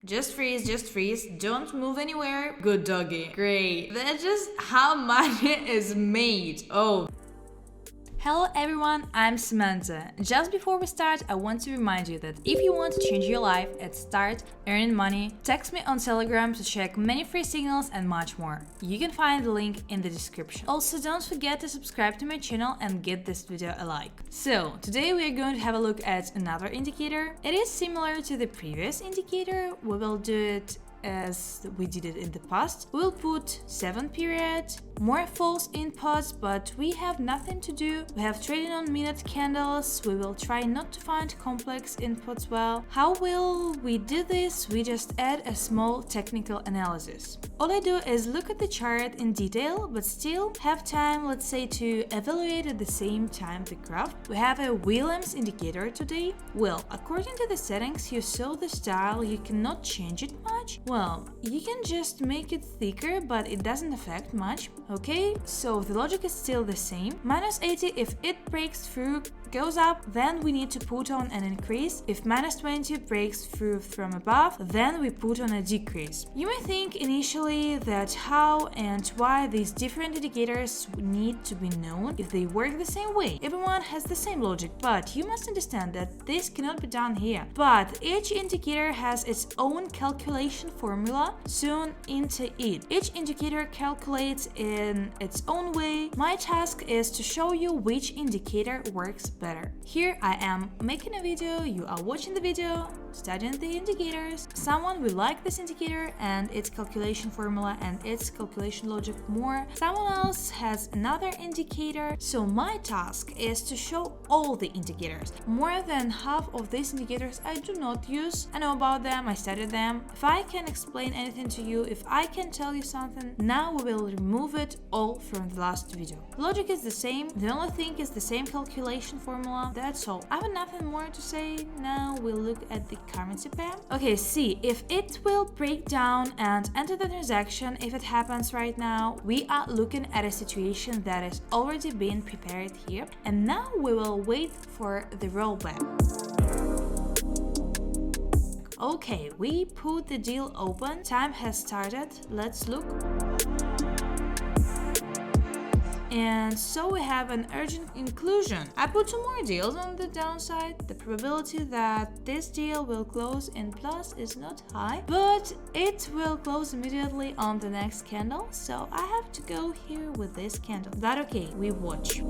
Just freeze, don't move anywhere. Good doggy. Great. That's just how money is made. Oh. Hello everyone, I'm Samantha. Just before we start, I want to remind you that if you want to change your life and start earning money, text me on Telegram to check many free signals and much more. You can find the link in the description. Also, don't forget to subscribe to my channel and give this video a like. So, today we are going to have a look at another indicator. It is similar to the previous indicator. We will do it as we did it in the past. We'll put 7 period, more false inputs, but we have nothing to do. We have trading on minute candles. We will try not to find complex inputs. Well, how will we do this? We just add a small technical analysis. All I do is look at the chart in detail, but still have time, let's say, to evaluate at the same time the graph. We have a Williams indicator today. Well, according to the settings, you saw the style, you cannot change it much. Well, you can just make it thicker, but it doesn't affect much. Okay, so the logic is still the same. -80, if it breaks through, goes up, then we need to put on an increase. If -20 breaks through from above, then we put on a decrease. You may think initially that how and why these different indicators need to be known if they work the same way. Everyone has the same logic, but you must understand that this cannot be done here. But each indicator has its own calculation formula sewn into it. Each indicator calculates in its own way. My task is to show you which indicator works better. Here I am making a video, you are watching the video, studying the indicators. Someone will like this indicator and its calculation formula and its calculation logic more. Someone else has another indicator. So my task is to show all the indicators. More than half of these indicators I do not use. I know about them, I studied them. If I can explain anything to you, if I can tell you something, now we will remove it all from the last video. The logic is the same, the only thing is the same calculation formula, that's all. I have nothing more to say. Now we'll look at the currency pair. Okay, see, if it will break down and enter the transaction, if it happens right now, we are looking at a situation that is already been prepared here, and now we will wait for the rollback. Okay, we put the deal open, time has started, let's look. And so we have an urgent inclusion. I put 2 more deals on the downside. The probability that this deal will close in plus is not high, but it will close immediately on the next candle, so I have to go here with this candle. But okay, we watch.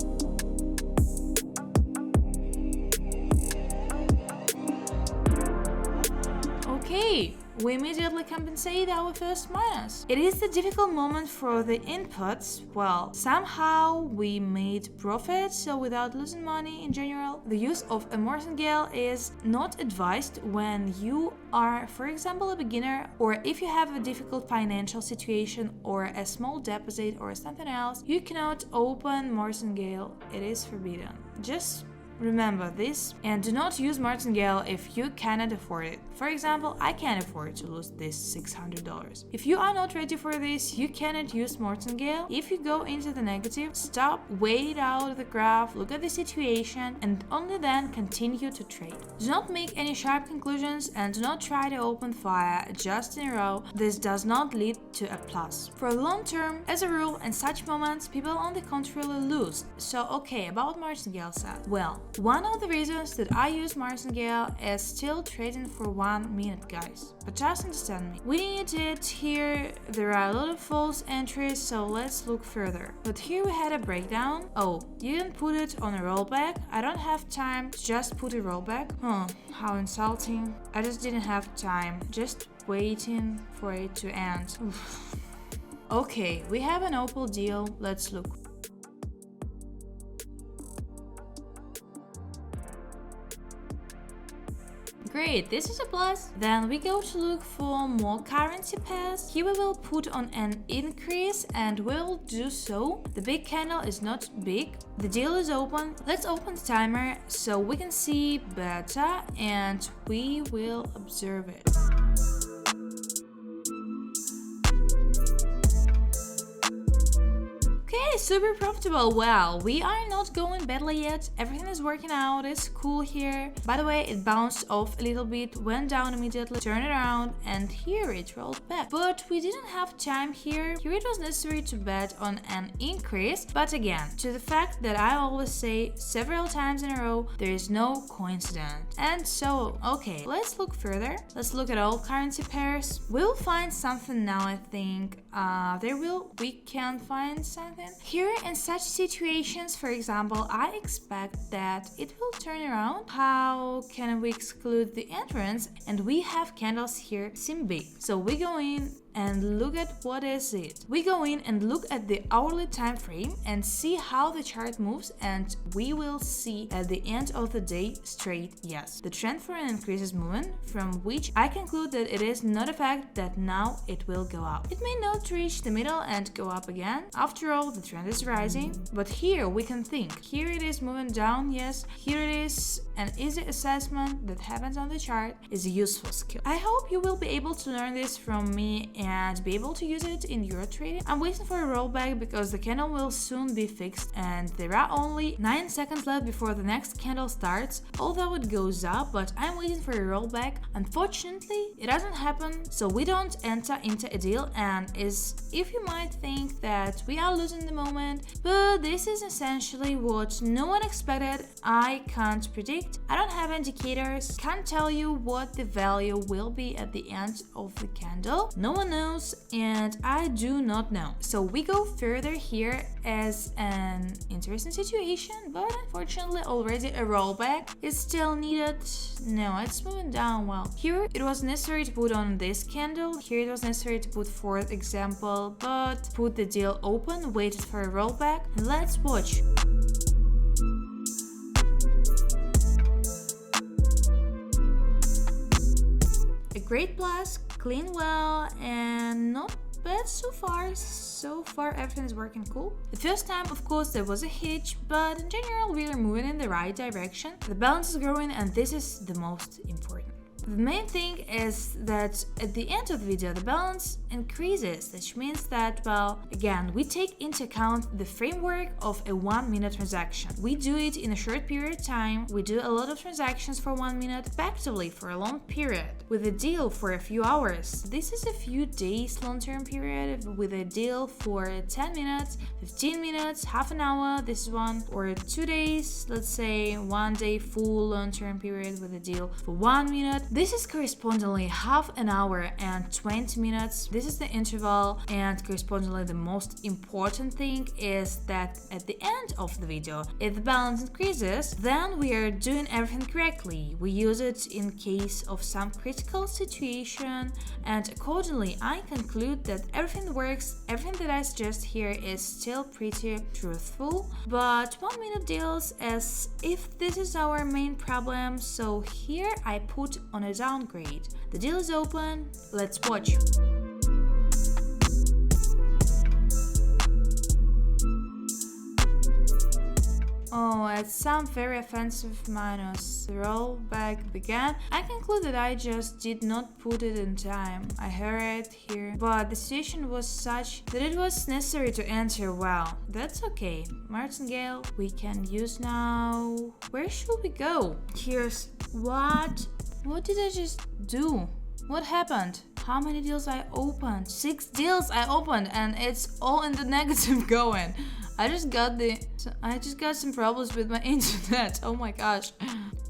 Okay, we immediately compensate our first minus. It is the difficult moment for the inputs. Well, somehow we made profit, so without losing money in general. The use of a martingale is not advised when you are, for example, a beginner, or if you have a difficult financial situation or a small deposit or something else. You cannot open martingale, it is forbidden. Just remember this, and do not use martingale if you cannot afford it. For example, I can't afford to lose this $600. If you are not ready for this, you cannot use martingale. If you go into the negative, stop, wait out the graph, look at the situation, and only then continue to trade. Do not make any sharp conclusions and do not try to open fire just in a row. This does not lead to a plus. For the long term, as a rule, in such moments, people on the contrary lose. So okay, about martingale side. Well, one of the reasons that I use martingale is still trading for 1 minute, guys. But just understand me. We need it here. There are a lot of false entries, so let's look further. But here we had a breakdown. Oh, you didn't put it on a rollback? I don't have time to just put a rollback. How insulting. I just didn't have time. Just waiting for it to end. Okay, we have an Opal deal. Let's look. Great, this is a plus. Then we go to look for more currency pairs. Here we will put on an increase and we'll do so. The big candle is not big. The deal is open. Let's open the timer so we can see better and we will observe it. Okay, super profitable. Well, we are not going badly yet. Everything is working out. It's cool here. By the way, it bounced off a little bit, went down immediately, turned around, and here it rolled back. But we didn't have time here. Here it was necessary to bet on an increase. But again, to the fact that I always say several times in a row, there is no coincidence. And so, okay, let's look further. Let's look at all currency pairs. We'll find something now, I think. We can find something. Here in such situations, for example, I expect that it will turn around. How can we exclude the entrance? And we have candles here seem big. So we go in and look at what is it. We go in and look at the hourly time frame and see how the chart moves, and we will see at the end of the day straight yes. The trend for an increase is moving, from which I conclude that it is not a fact that now it will go up. It may not reach the middle and go up again. After all, the trend is rising, but here we can think. Here it is moving down, yes. Here it is. An easy assessment that happens on the chart is a useful skill. I hope you will be able to learn this from me and be able to use it in your trading. I'm waiting for a rollback because the candle will soon be fixed and there are only 9 seconds left before the next candle starts, although it goes up, but I'm waiting for a rollback. Unfortunately, it doesn't happen, so we don't enter into a deal, and if you might think that we are losing the moment, but this is essentially what no one expected. I can't predict. I don't have indicators, can't tell you what the value will be at the end of the candle. No one knows, and I do not know. So we go further here as an interesting situation, but unfortunately already a rollback is still needed. No, it's moving down well. Here it was necessary to put on this candle. Here it was necessary to put for example, but put the deal open, waited for a rollback, and let's watch. A great plus, clean well, and not bad so far. So far everything is working cool. The first time, of course, there was a hitch, but in general we are moving in the right direction. The balance is growing, and this is the most important. The main thing is that at the end of the video the balance increases, which means that, well, again, we take into account the framework of a 1-minute transaction. We do it in a short period of time. We do a lot of transactions for 1 minute, effectively for a long period. With a deal for a few hours, this is a few days long-term period. With a deal for 10 minutes, 15 minutes, half an hour, this is one, or 2 days, let's say 1 day full long-term period with a deal for 1 minute. This is correspondingly half an hour and 20 minutes. This is the interval, and correspondingly the most important thing is that at the end of the video, if the balance increases, then we are doing everything correctly. We use it in case of some critical situation, and accordingly I conclude that everything works. Everything that I suggest here is still pretty truthful, but 1 minute deals as if this is our main problem, so here I put on a downgrade. The deal is open, let's watch. Oh, at some very offensive minus. The rollback began. I conclude that I just did not put it in time. I heard it here, but the situation was such that it was necessary to enter well. That's okay. Martingale, we can use now. Where should we go? Here's what? What did I just do? What happened? How many deals I opened? 6 deals I opened, and it's all in the negative going. I just got some problems with my internet. Oh my gosh.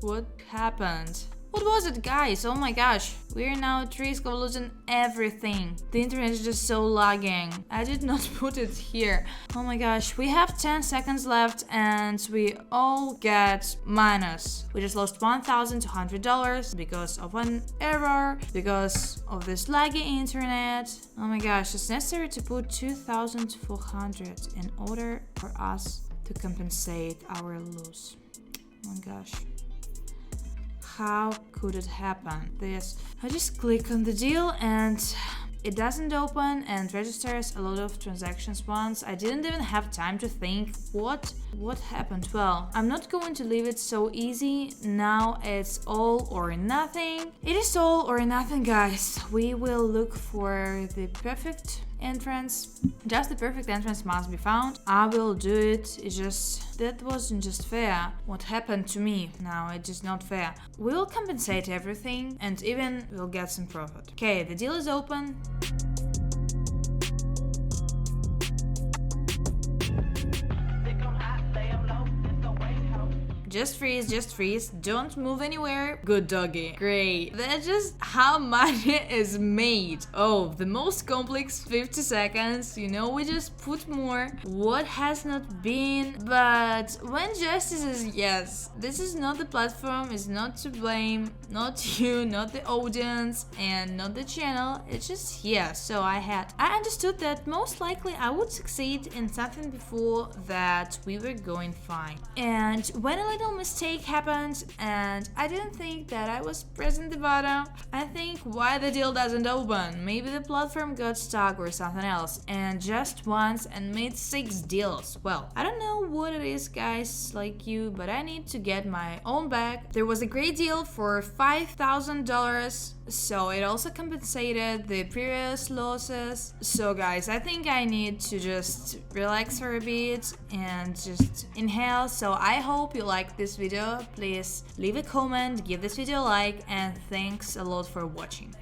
What happened? What was it, guys? Oh my gosh. We're now at risk of losing everything. The internet is just so lagging. I did not put it here. Oh my gosh. We have 10 seconds left and we all get minus. We just lost $1,200 because of an error, because of this laggy internet. Oh my gosh. It's necessary to put 2,400 in order for us to compensate our loss. Oh my gosh. How could it happen? I just click on the deal and it doesn't open and registers a lot of transactions once. I didn't even have time to think what happened. Well, I'm not going to leave it so easy. Now it's all or nothing. It is all or nothing, guys. We will look for the perfect entrance. Just the perfect entrance must be found. I will do it. It's just that wasn't just fair. What happened to me? No, it's just not fair. We will compensate everything and even we'll get some profit. Okay, the deal is open. Just freeze, don't move anywhere. Good doggy. Great. That's just how money is made. Oh, the most complex 50 seconds. You know, we just put more. What has not been? But when justice is yes, this is not the platform, is not to blame. Not you, not the audience, and not the channel. It's just yeah. So I understood that most likely I would succeed in something before that we were going fine. And when a little mistake happened and I didn't think that I was pressing the button, I think why the deal doesn't open. Maybe the platform got stuck or something else, and just once and made 6 deals. Well, I don't know what it is, guys, like you, but I need to get my own back. There was a great deal for $5,000, so it also compensated the previous losses. So guys, I think I need to just relax for a bit and just inhale. So I hope you like this video. Please leave a comment, give this video a like, and thanks a lot for watching.